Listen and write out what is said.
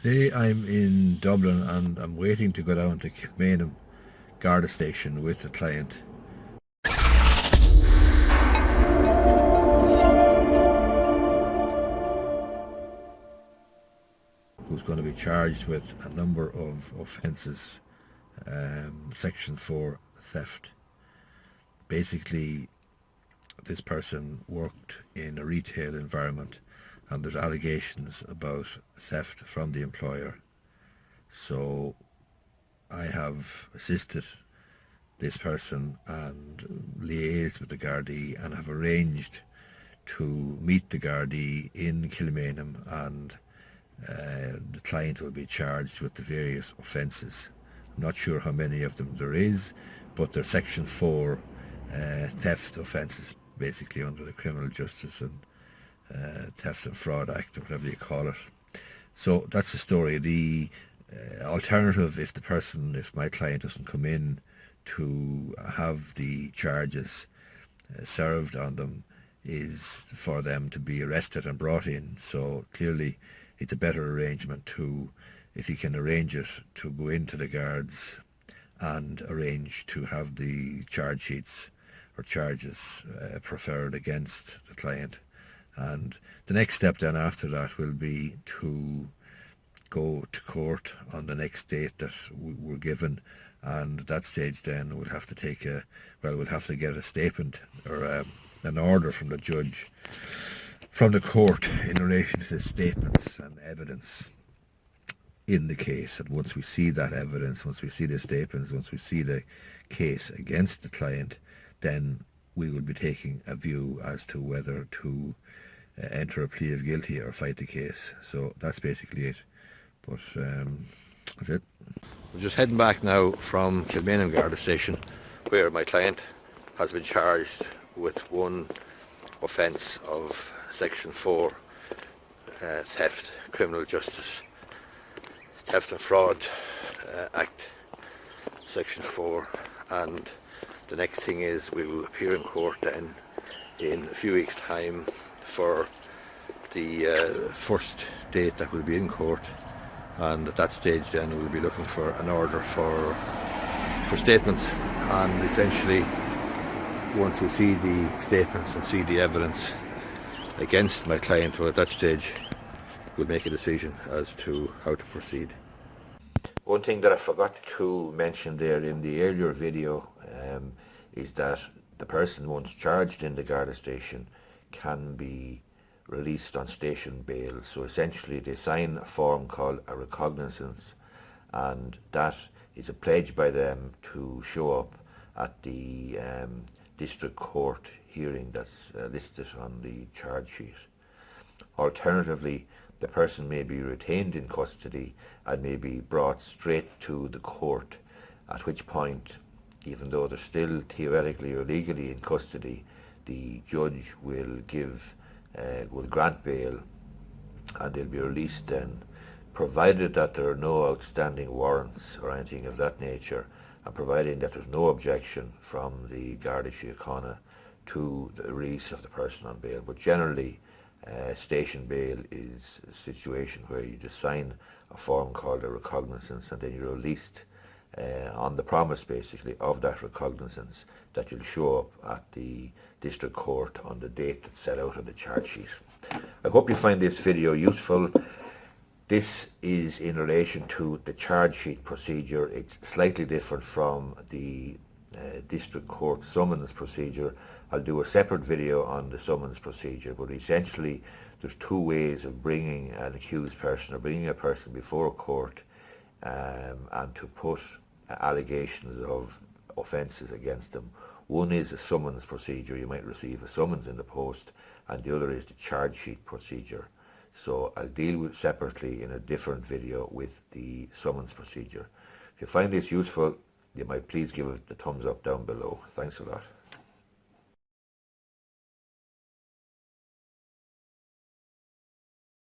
Today I'm in Dublin and I'm waiting to go down to Kilmainham Garda station with a client. Who's going to be charged with a number of offences, Section 4 theft. Basically, this person worked in a retail environment and there's allegations about theft from the employer. So I have assisted this person and liaised with the Gardaí and have arranged to meet the Gardaí in Kilmainham, and the client will be charged with the various offences. I'm not sure how many of them there is, but they're Section 4 theft offences, basically under the Criminal Justice and Theft and Fraud Act, or whatever you call it. So that's the story. The alternative, if my client doesn't come in to have the charges served on them, is for them to be arrested and brought in. So clearly it's a better arrangement if you can arrange it, to go into the guards and arrange to have the charge sheets or charges preferred against the client. And the next step then after that will be to go to court on the next date that we're given, and at that stage then we'll have to get a statement or an order from the judge, from the court, in relation to the statements and evidence in the case. And once we see that evidence, once we see the statements, once we see the case against the client, then we will be taking a view as to whether to enter a plea of guilty or fight the case. So that's basically it. But that's it. We're just heading back now from Kilmainham Garda station, where my client has been charged with one offence of Section 4 theft, Criminal Justice, Theft and Fraud Act, Section 4. And the next thing is we will appear in court then in a few weeks' time for the first date that we'll be in court, and at that stage then we'll be looking for an order for statements. And essentially, once we see the statements and see the evidence against my client, well, at that stage we'll make a decision as to how to proceed. One thing that I forgot to mention there in the earlier video is that the person, once charged in the Garda station, can be released on station bail. So essentially they sign a form called a recognizance, and that is a pledge by them to show up at the district court hearing that's listed on the charge sheet. Alternatively, the person may be retained in custody and may be brought straight to the court, at which point, even though they're still theoretically or legally in custody, the judge will grant bail and they'll be released then, provided that there are no outstanding warrants or anything of that nature, and providing that there's no objection from the Garda Síochána to the release of the person on bail. But generally, station bail is a situation where you just sign a form called a recognizance, and then you're released on the promise, basically, of that recognizance, that you'll show up at the district court on the date that's set out on the charge sheet. I hope you find this video useful. This is in relation to the charge sheet procedure. It's slightly different from the district court summons procedure. I'll do a separate video on the summons procedure, but essentially there's two ways of bringing an accused person or bringing a person before a court and to put allegations of offences against them. One is a summons procedure. You might receive a summons in the post, and the other is the charge sheet procedure. So I'll deal with separately in a different video with the summons procedure. If you find this useful, you might please give it the thumbs up down below. Thanks a lot.